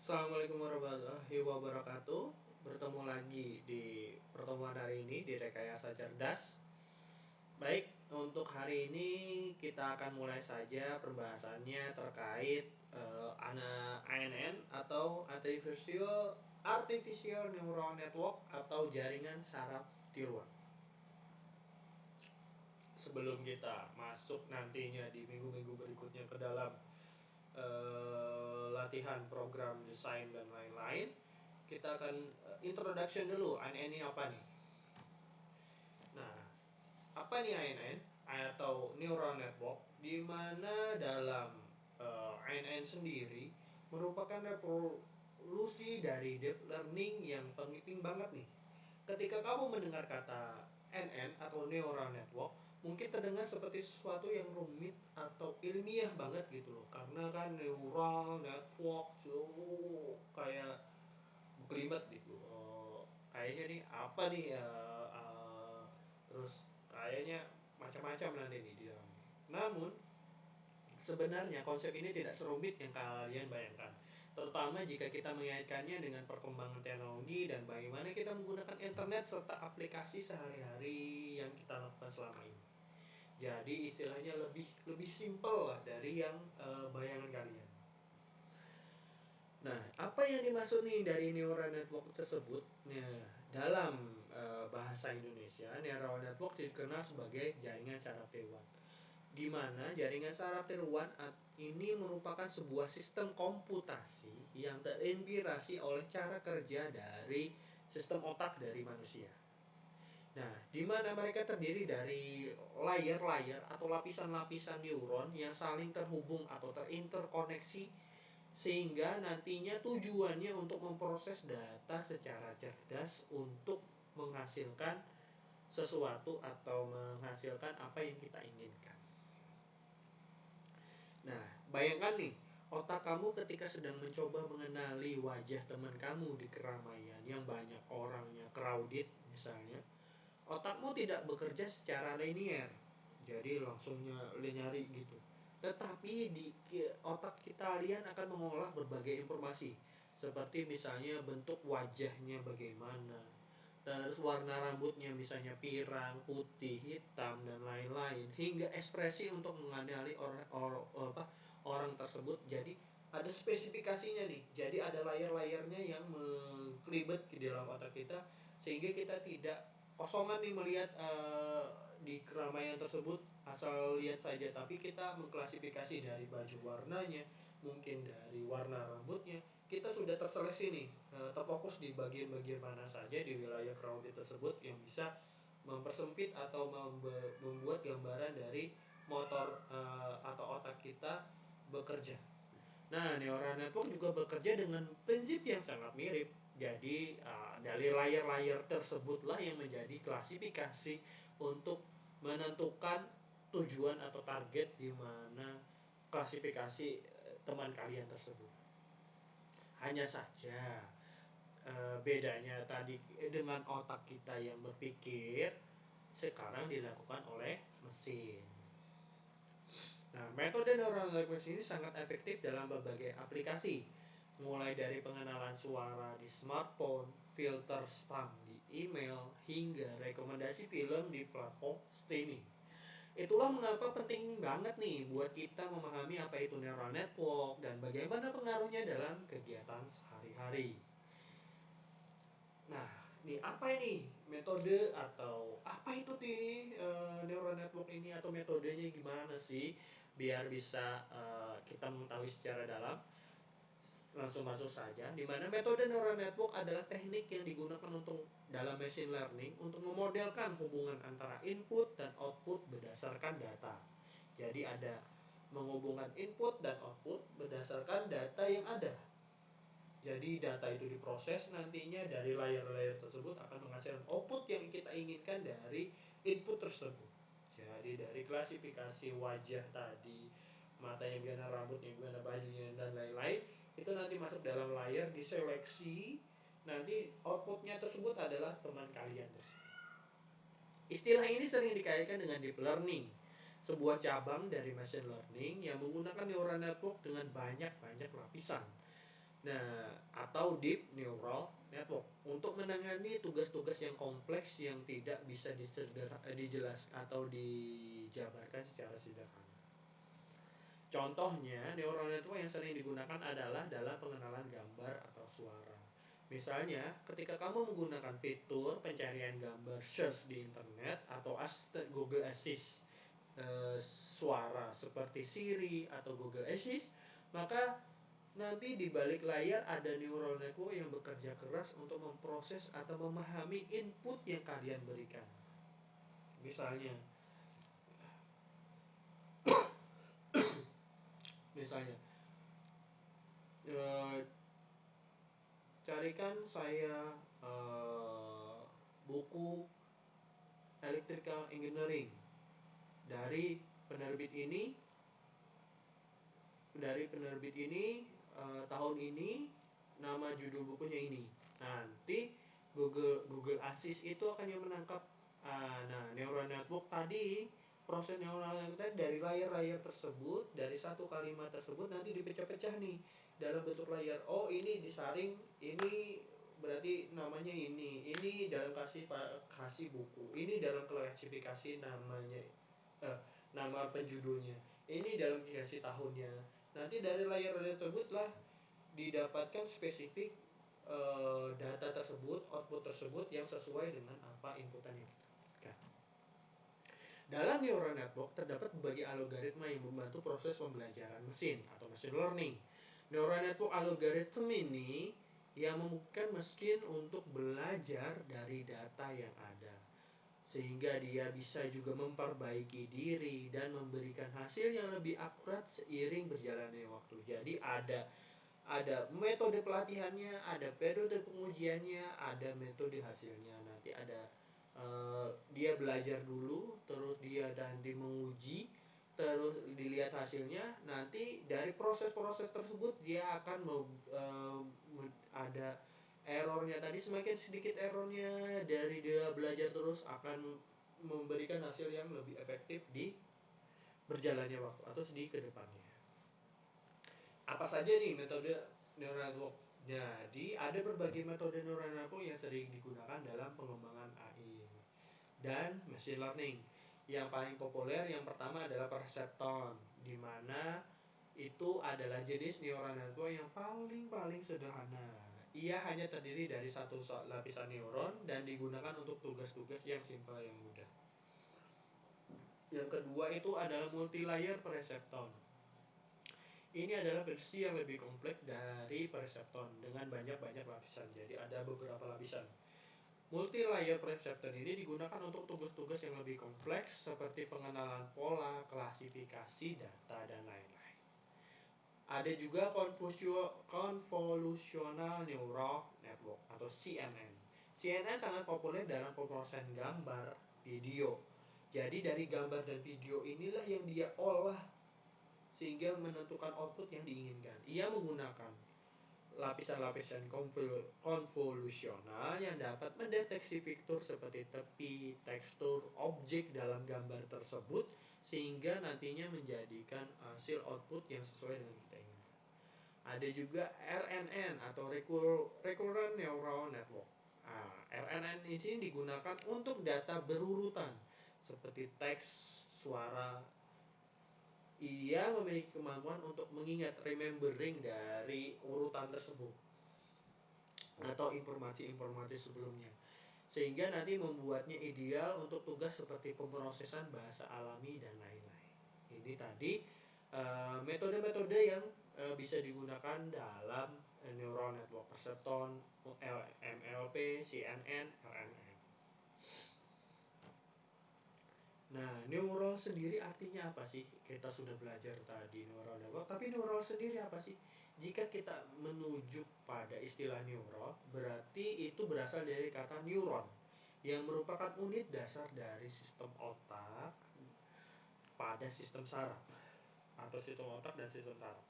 Assalamualaikum warahmatullahi wabarakatuh. Bertemu lagi di pertemuan hari ini di Rekayasa Cerdas. Baik, untuk hari ini kita akan mulai saja perbahasannya terkait ANN atau Artificial Neural Network atau jaringan saraf tiruan. Sebelum kita masuk nantinya di minggu-minggu berikutnya ke dalam latihan program desain dan lain-lain, kita akan introduction dulu. ANN ini apa nih? Nah, apa nih ANN atau neural network? Di mana dalam ANN sendiri merupakan revolusi dari deep learning yang penting banget nih. Ketika kamu mendengar kata NN atau neural network, mungkin terdengar seperti sesuatu yang rumit atau ilmiah banget gitu loh. Karena kan neural network kayak kelibat gitu. Kayaknya nih apa nih terus kayaknya macam-macam nanti nih di dalamnya. Namun sebenarnya konsep ini tidak serumit yang kalian bayangkan, terutama jika kita mengaitkannya dengan perkembangan teknologi dan bagaimana kita menggunakan internet serta aplikasi sehari-hari yang kita lakukan selama ini. Jadi istilahnya lebih simpel lah dari yang bayangan kalian. Nah, apa yang dimaksud nih dari neural network tersebut? Nah, dalam bahasa Indonesia, neural network dikenal sebagai jaringan saraf tiruan, di mana jaringan saraf tiruan ini merupakan sebuah sistem komputasi yang terinspirasi oleh cara kerja dari sistem otak dari manusia. Nah, di mana mereka terdiri dari layer-layer atau lapisan-lapisan neuron yang saling terhubung atau terinterkoneksi, sehingga nantinya tujuannya untuk memproses data secara cerdas untuk menghasilkan sesuatu atau menghasilkan apa yang kita inginkan. Nah, bayangkan nih, otak kamu ketika sedang mencoba mengenali wajah teman kamu di keramaian yang banyak orangnya, crowded misalnya, otakmu tidak bekerja secara linear, jadi langsungnya nyari gitu. Tetapi di otak kalian akan mengolah berbagai informasi, seperti misalnya bentuk wajahnya bagaimana, terus warna rambutnya misalnya pirang, putih, hitam, dan lain-lain, hingga ekspresi untuk mengenali orang tersebut. Jadi ada spesifikasinya nih, jadi ada layer-layernya yang mengkelibet di dalam otak kita, sehingga kita tidak kosongan nih melihat di keramaian tersebut asal lihat saja, tapi kita mengklasifikasi dari baju warnanya, mungkin dari warna rambutnya. Kita sudah terseleksi nih, terfokus di bagian-bagian mana saja di wilayah crowded tersebut yang bisa mempersempit atau membuat gambaran dari motor atau otak kita bekerja. Nah, neural network juga bekerja dengan prinsip yang sangat mirip. Jadi, dari layer-layer tersebutlah yang menjadi klasifikasi untuk menentukan tujuan atau target di mana klasifikasi teman kalian tersebut. Hanya saja bedanya tadi dengan otak kita yang berpikir, sekarang dilakukan oleh mesin. Nah, metode neural network ini sangat efektif dalam berbagai aplikasi, mulai dari pengenalan suara di smartphone, filter spam di email, hingga rekomendasi film di platform streaming. Itulah mengapa penting banget nih buat kita memahami apa itu neural network dan bagaimana pengaruhnya dalam kegiatan sehari-hari. Nah, nih apa ini metode atau apa itu di neural network ini, atau metodenya gimana sih biar bisa kita mengetahui secara dalam? Langsung masuk saja, di mana metode neural network adalah teknik yang digunakan untuk dalam machine learning untuk memodelkan hubungan antara input dan output berdasarkan data. Jadi ada menghubungkan input dan output berdasarkan data yang ada. Jadi data itu diproses, nantinya dari layer-layer tersebut akan menghasilkan output yang kita inginkan dari input tersebut. Jadi dari klasifikasi wajah tadi, matanya gimana, rambutnya gimana, bajunya, dan lain-lain, itu nanti masuk dalam layer, diseleksi, nanti outputnya tersebut adalah teman kalian tersebut. Istilah ini sering dikaitkan dengan deep learning, sebuah cabang dari machine learning yang menggunakan neural network dengan banyak lapisan. Nah, atau deep neural network untuk menangani tugas-tugas yang kompleks yang tidak bisa dijelaskan atau dijabarkan secara sederhana. Contohnya, neural network yang sering digunakan adalah dalam pengenalan gambar atau suara. Misalnya, ketika kamu menggunakan fitur pencarian gambar search di internet atau Google Assist suara seperti Siri atau Google Assist, maka nanti di balik layar ada neural network yang bekerja keras untuk memproses atau memahami input yang kalian berikan. Misalnya, misalnya, eh, carikan saya buku Electrical Engineering dari penerbit ini, tahun ini, nama judul bukunya ini. Nanti Google Assist itu akan yang menangkap. Nah, neural network tadi, proses neural network tadi dari layar-layar tersebut, dari satu kalimat tersebut nanti dipecah-pecah nih dalam bentuk layar. Oh, ini disaring, ini berarti namanya ini dalam kasih buku, ini dalam klasifikasi namanya, nama penjudulnya, ini dalam kasih tahunnya. Nanti dari layar-layar tersebutlah didapatkan spesifik data tersebut, output tersebut yang sesuai dengan apa inputan yang kita berikan. Dalam neural network terdapat berbagai algoritma yang membantu proses pembelajaran mesin atau machine learning. Neural network algoritma ini yang memungkinkan mesin untuk belajar dari data yang ada, sehingga dia bisa juga memperbaiki diri dan memberikan hasil yang lebih akurat seiring berjalannya waktu. Jadi ada metode pelatihannya, ada metode pengujiannya, ada metode hasilnya. Nanti ada dia belajar dulu, terus dia nanti menguji, terus dilihat hasilnya. Nanti dari proses-proses tersebut dia akan ada errornya tadi, semakin sedikit errornya dari dia belajar terus akan memberikan hasil yang lebih efektif di berjalannya waktu atau di kedepannya. Apa saja nih metode neural network? Jadi ada berbagai metode neural network yang sering digunakan dalam pengembangan AI dan machine learning. Yang paling populer yang pertama adalah perceptron, di mana itu adalah jenis neural network yang paling sederhana. Ia hanya terdiri dari satu lapisan neuron dan digunakan untuk tugas-tugas yang simpel yang mudah. Yang kedua itu adalah multi-layer perceptron. Ini adalah versi yang lebih kompleks dari perceptron dengan banyak lapisan. Jadi ada beberapa lapisan. Multi-layer perceptron ini digunakan untuk tugas-tugas yang lebih kompleks seperti pengenalan pola, klasifikasi data, dan lain-lain. Ada juga Convolutional Neural Network atau CNN. CNN sangat populer dalam pemrosesan gambar, video. Jadi dari gambar dan video inilah yang dia olah sehingga menentukan output yang diinginkan. Ia menggunakan lapisan-lapisan konvolusional yang dapat mendeteksi fitur seperti tepi, tekstur, objek dalam gambar tersebut sehingga nantinya menjadikan hasil output yang sesuai dengan kita inginkan. Ada juga RNN atau Recurrent Neural Network. RNN ini digunakan untuk data berurutan seperti teks, suara. Ia memiliki kemampuan untuk mengingat, remembering dari urutan tersebut atau informasi-informasi sebelumnya, sehingga nanti membuatnya ideal untuk tugas seperti pemrosesan bahasa alami dan lain-lain. Ini tadi metode-metode yang bisa digunakan dalam neural network: perceptron, MLP, CNN, RNN. Nah, neural sendiri artinya apa sih? Kita sudah belajar tadi neural network, tapi neural sendiri apa sih? Jika kita menuju pada istilah neural, berarti itu berasal dari kata neuron, yang merupakan unit dasar dari sistem otak pada sistem saraf, atau sistem otak dan sistem saraf.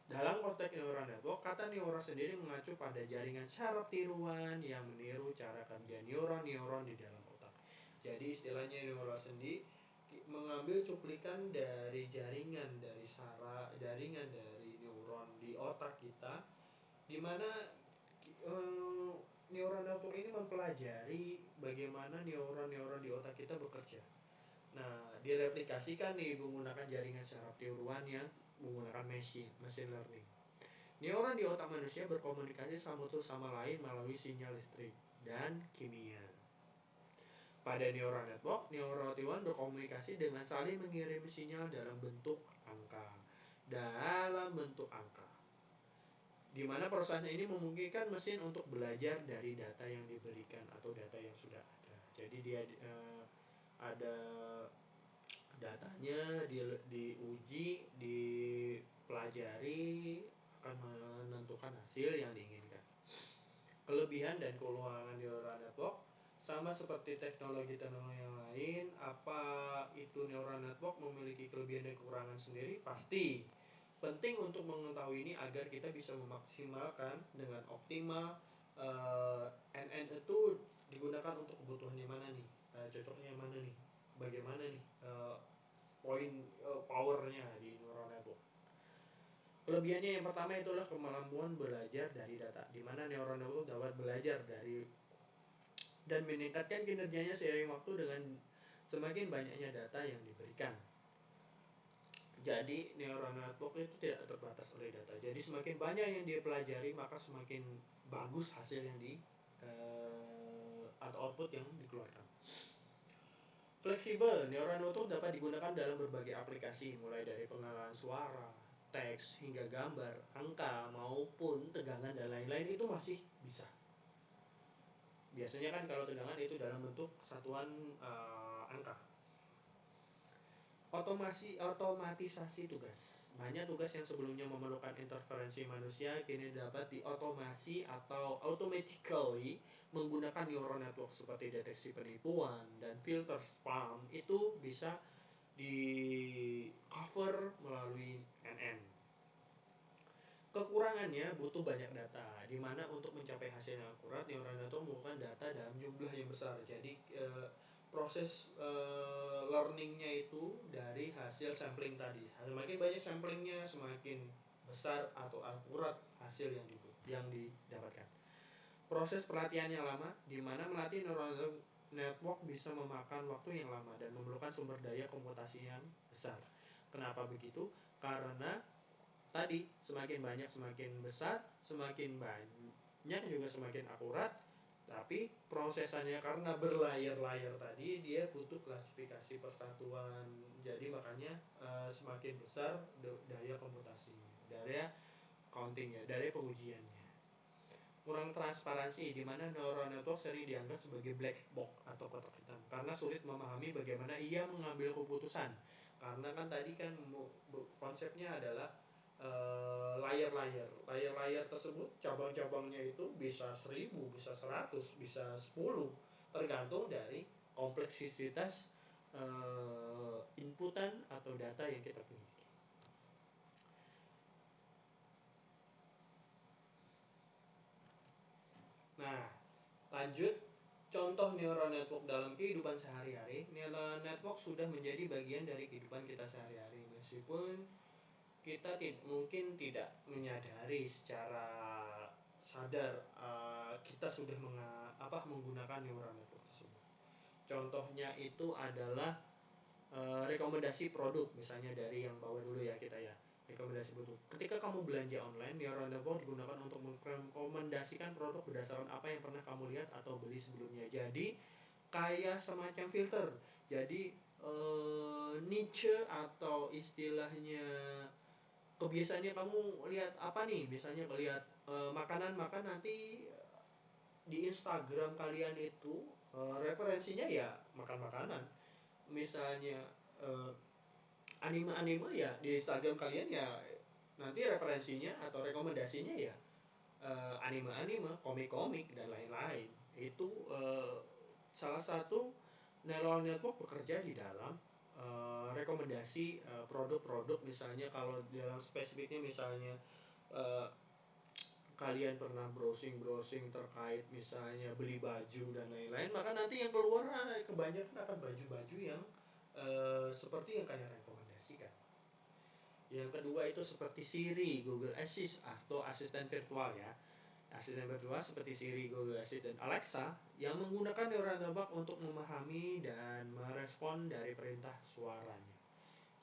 Dalam konteks neural network, kata neural sendiri mengacu pada jaringan saraf tiruan yang meniru cara kerja neuron-neuron di dalam otak. Jadi istilahnya neural sendi mengambil cuplikan dari jaringan dari neuron di otak kita di mana eh, neural network ini mempelajari bagaimana neuron-neuron di otak kita bekerja. Nah, direplikasikan nih menggunakan jaringan saraf tiruan yang menggunakan machine learning. Neuron di otak manusia berkomunikasi satu sama lain melalui sinyal listrik dan kimia. Pada neural network, neuron berkomunikasi dengan saling mengirim sinyal dalam bentuk angka. Dalam bentuk angka. Di mana prosesnya ini memungkinkan mesin untuk belajar dari data yang diberikan atau data yang sudah ada. Jadi dia ada datanya diuji, dipelajari, akan menentukan hasil yang diinginkan. Kelebihan dan kekurangan neural network sama seperti teknologi-teknologi yang lain. Apa itu neural network memiliki kelebihan dan kekurangan sendiri? Pasti. Penting untuk mengetahui ini agar kita bisa memaksimalkan dengan optimal. NN itu digunakan untuk kebutuhan yang mana nih? Cocoknya yang mana nih? Bagaimana nih poin powernya di neural network? Kelebihannya yang pertama itulah kemampuan belajar dari data, di mana neural network dapat belajar dari dan meningkatkan kinerjanya seiring waktu dengan semakin banyaknya data yang diberikan. Jadi neural network itu tidak terbatas oleh data. Jadi semakin banyak yang dia pelajari maka semakin bagus hasil yang atau output yang dikeluarkan. Fleksibel, neural network dapat digunakan dalam berbagai aplikasi mulai dari pengenalan suara, teks hingga gambar, angka maupun tegangan dan lain-lain itu masih bisa. Biasanya kan kalau tegangan itu dalam bentuk satuan angka. Otomatisasi tugas. Banyak tugas yang sebelumnya memerlukan interferensi manusia kini dapat diotomasi atau automatically menggunakan neural network seperti deteksi penipuan dan filter spam itu bisa di cover melalui NN. Kekurangannya butuh banyak data, di mana untuk mencapai hasil yang akurat neural network membutuhkan data dalam jumlah yang besar. Jadi proses learningnya itu dari hasil sampling tadi. Semakin banyak samplingnya, semakin besar atau akurat hasil yang didapatkan. Proses pelatihan yang lama, di mana melatih neural network bisa memakan waktu yang lama dan memerlukan sumber daya komputasi yang besar. Kenapa begitu? Karena tadi semakin banyak semakin besar, semakin banyak juga semakin akurat, tapi prosesannya karena berlayar-layar tadi dia butuh klasifikasi persatuan. Jadi makanya semakin besar daya komputasinya, daya countingnya, daya pengujiannya. Kurang transparansi, di mana neural network sering dianggap sebagai black box atau kotak hitam karena sulit memahami bagaimana ia mengambil keputusan. Karena kan tadi kan konsepnya adalah layar-layar tersebut cabang-cabangnya itu bisa 1000, bisa 100, bisa 10, tergantung dari kompleksitas inputan atau data yang kita miliki. Nah, lanjut contoh neural network dalam kehidupan sehari-hari. Neural network sudah menjadi bagian dari kehidupan kita sehari-hari meskipun kita mungkin tidak menyadari secara sadar kita sudah menggunakan neural network tersebut. Contohnya itu adalah rekomendasi produk, misalnya dari yang bawah dulu ya kita ya. Rekomendasi produk. Ketika kamu belanja online, neural network digunakan untuk merekomendasikan produk berdasarkan apa yang pernah kamu lihat atau beli sebelumnya. Jadi kayak semacam filter. Jadi niche atau istilahnya kebiasaannya kamu lihat apa nih, misalnya melihat makanan nanti di Instagram kalian itu referensinya ya makan makanan, misalnya anime ya di Instagram kalian ya nanti referensinya atau rekomendasinya ya anime, komik dan lain-lain. Itu salah satu neural network bekerja di dalam rekomendasi produk-produk, misalnya kalau dalam spesifiknya misalnya kalian pernah browsing terkait misalnya beli baju dan lain-lain, maka nanti yang keluar kebanyakan akan baju-baju yang seperti yang kalian rekomendasikan. Yang kedua itu seperti Siri, Google Assist atau asisten virtual ya. Asisten virtual seperti Siri, Google Assist, dan Alexa yang menggunakan neural network untuk memahami dan merespon dari perintah suaranya.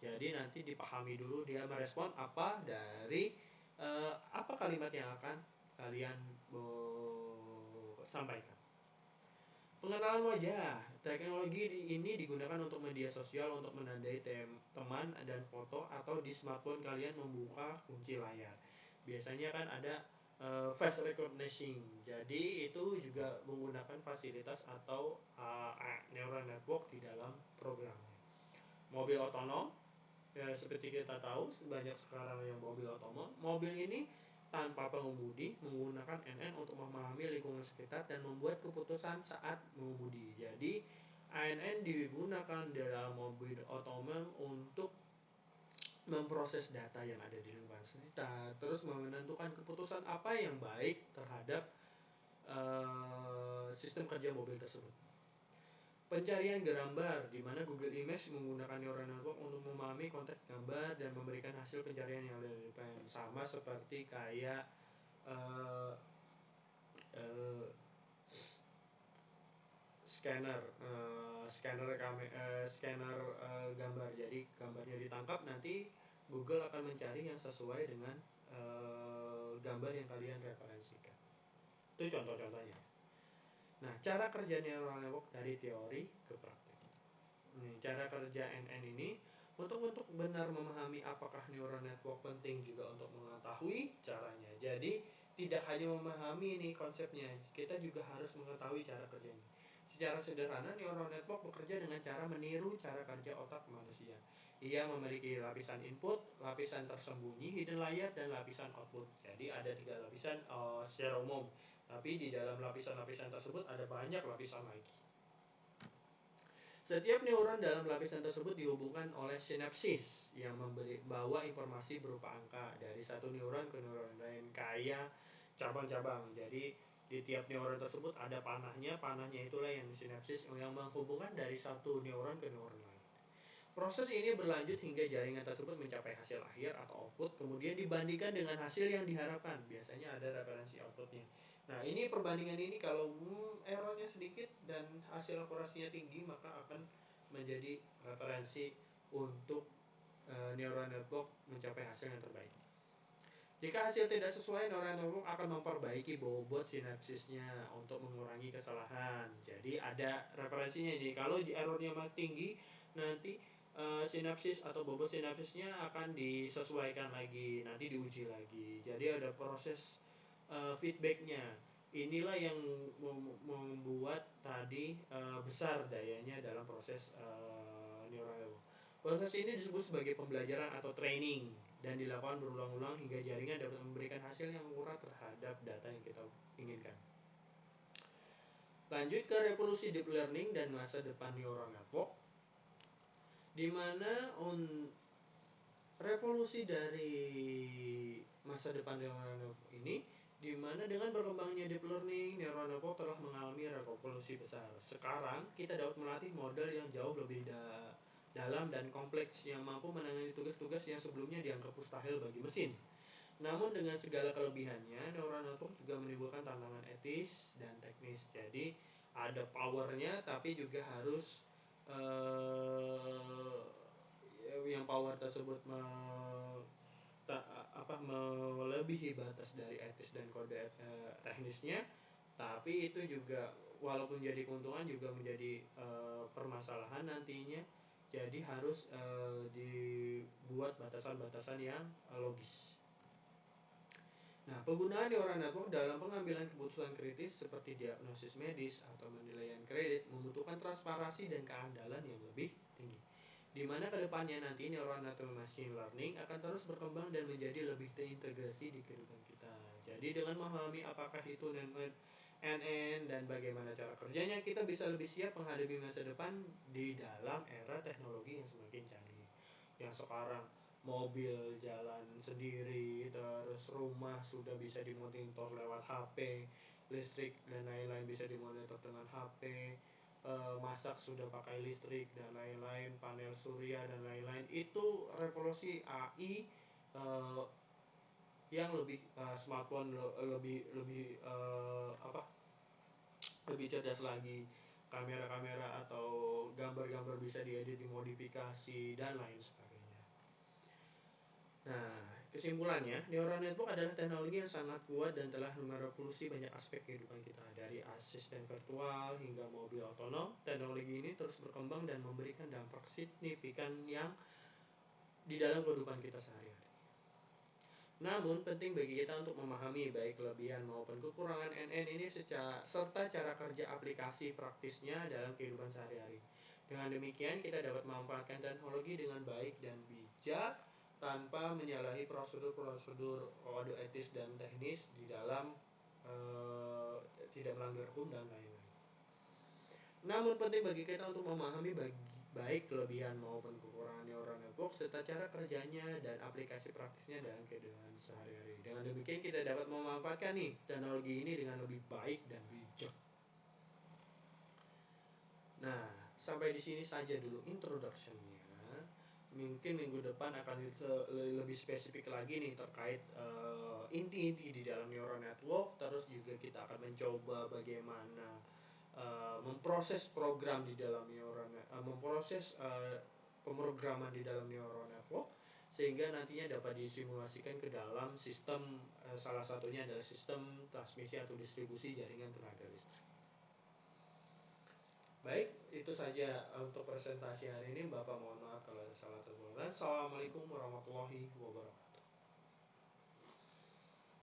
Jadi nanti dipahami dulu dia merespon apa dari apa kalimat yang akan kalian sampaikan. Pengenalan wajah. Teknologi ini digunakan untuk media sosial untuk menandai teman dan foto, atau di smartphone kalian membuka kunci layar. Biasanya kan ada face recognition. Jadi itu juga menggunakan fasilitas atau neural network di dalam programnya. Mobil otonom, ya, seperti kita tahu banyak sekarang yang mobil otonom. Mobil ini tanpa pengemudi menggunakan ANN untuk memahami lingkungan sekitar dan membuat keputusan saat mengemudi. Jadi ANN digunakan dalam mobil otonom untuk memproses data yang ada di lingkungan sekitar, terus menentukan keputusan apa yang baik terhadap sistem kerja mobil tersebut. Pencarian gambar, di mana Google Images menggunakan neural network untuk memahami konteks gambar dan memberikan hasil pencarian yang relevan, sama seperti kayak uh, uh, scanner gambar. Jadi gambarnya ditangkap, nanti Google akan mencari yang sesuai dengan gambar yang kalian referensikan. Itu contoh-contohnya. Nah, cara kerja neural network dari teori ke praktik. Nih, cara kerja NN ini untuk benar memahami apakah neural network penting juga untuk mengetahui caranya. Jadi tidak hanya memahami ini konsepnya, kita juga harus mengetahui cara kerjanya. Secara sederhana, neural network bekerja dengan cara meniru cara kerja otak manusia. Ia memiliki lapisan input, lapisan tersembunyi, hidden layer, dan lapisan output. Jadi ada 3 lapisan secara umum. Tapi di dalam lapisan-lapisan tersebut ada banyak lapisan lagi. Setiap neuron dalam lapisan tersebut dihubungkan oleh sinapsis yang membawa informasi berupa angka dari satu neuron ke neuron lain, kayak cabang-cabang. Jadi di tiap neuron tersebut ada panahnya, panahnya itulah yang sinapsis yang menghubungkan dari satu neuron ke neuron lain. Proses ini berlanjut hingga jaringan tersebut mencapai hasil akhir atau output, kemudian dibandingkan dengan hasil yang diharapkan. Biasanya ada referensi outputnya. Nah, ini perbandingan ini kalau errornya sedikit dan hasil akurasinya tinggi, maka akan menjadi referensi untuk neural network mencapai hasil yang terbaik. Jika hasil tidak sesuai, neural network akan memperbaiki bobot sinapsisnya untuk mengurangi kesalahan. Jadi ada referensinya. Jadi kalau errornya makin tinggi, nanti sinapsis atau bobot sinapsisnya akan disesuaikan lagi, nanti diuji lagi. Jadi ada proses feedbacknya. Inilah yang membuat tadi besar dayanya dalam proses neural network. Proses ini disebut sebagai pembelajaran atau training dan dilakukan berulang-ulang hingga jaringan dapat memberikan hasil yang akurat terhadap data yang kita inginkan. Lanjut ke revolusi deep learning dan masa depan neural network, di mana revolusi dari masa depan neural network ini, di mana dengan berkembangnya deep learning, neural network telah mengalami revolusi besar. Sekarang kita dapat melatih model yang jauh lebih dalam dan kompleks yang mampu menangani tugas-tugas yang sebelumnya dianggap mustahil bagi mesin. Namun dengan segala kelebihannya, neural network juga menimbulkan tantangan etis dan teknis. Jadi ada powernya, tapi juga harus yang power tersebut melebihi batas dari etis dan kode teknisnya. Tapi itu juga walaupun jadi keuntungan juga menjadi permasalahan nantinya. Jadi harus dibuat batasan-batasan yang logis. Nah, penggunaan neural network dalam pengambilan keputusan kritis seperti diagnosis medis atau penilaian kredit membutuhkan transparansi dan keandalan yang lebih tinggi. Di mana kedepannya nanti neural network machine learning akan terus berkembang dan menjadi lebih terintegrasi di kehidupan kita. Jadi dengan memahami apakah itu NN dan bagaimana cara kerjanya, kita bisa lebih siap menghadapi masa depan di dalam era teknologi yang semakin canggih. Yang sekarang mobil jalan sendiri, terus rumah sudah bisa dimonitor lewat HP, listrik dan lain-lain bisa dimonitor dengan HP, masak sudah pakai listrik dan lain-lain, panel surya dan lain-lain. Itu revolusi AI, eh, yang lebih smartphone lebih lebih lebih cerdas lagi, kamera-kamera atau gambar-gambar bisa diedit, dimodifikasi dan lain sebagainya. Nah, kesimpulannya, neural network adalah teknologi yang sangat kuat dan telah merevolusi banyak aspek kehidupan kita. Dari asisten virtual hingga mobil otonom, teknologi ini terus berkembang dan memberikan dampak signifikan yang di dalam kehidupan kita sehari-hari. Namun penting bagi kita untuk memahami baik kelebihan maupun kekurangan NN ini serta cara kerja aplikasi praktisnya dalam kehidupan sehari-hari. Dengan demikian kita dapat memanfaatkan teknologi dengan baik dan bijak tanpa menyalahi prosedur-prosedur kode etis dan teknis di dalam tidak melanggar hukum dan lain-lain. Namun penting bagi kita untuk memahami baik kelebihan maupun kekurangan neural network serta cara kerjanya dan aplikasi praktisnya dalam kehidupan sehari-hari. Dengan demikian kita dapat memanfaatkan nih teknologi ini dengan lebih baik dan bijak. Nah, sampai di sini saja dulu introduction-nya. Mungkin minggu depan akan lebih spesifik lagi nih terkait inti-inti di dalam neural network. Terus juga kita akan mencoba bagaimana memproses program di dalam neural memproses pemrograman di dalam neural network sehingga nantinya dapat disimulasikan ke dalam sistem, salah satunya adalah sistem transmisi atau distribusi jaringan tenaga listrik. Baik, itu saja untuk presentasi hari ini. Bapak mohon maaf kalau ada salah kata. Assalamualaikum warahmatullahi wabarakatuh.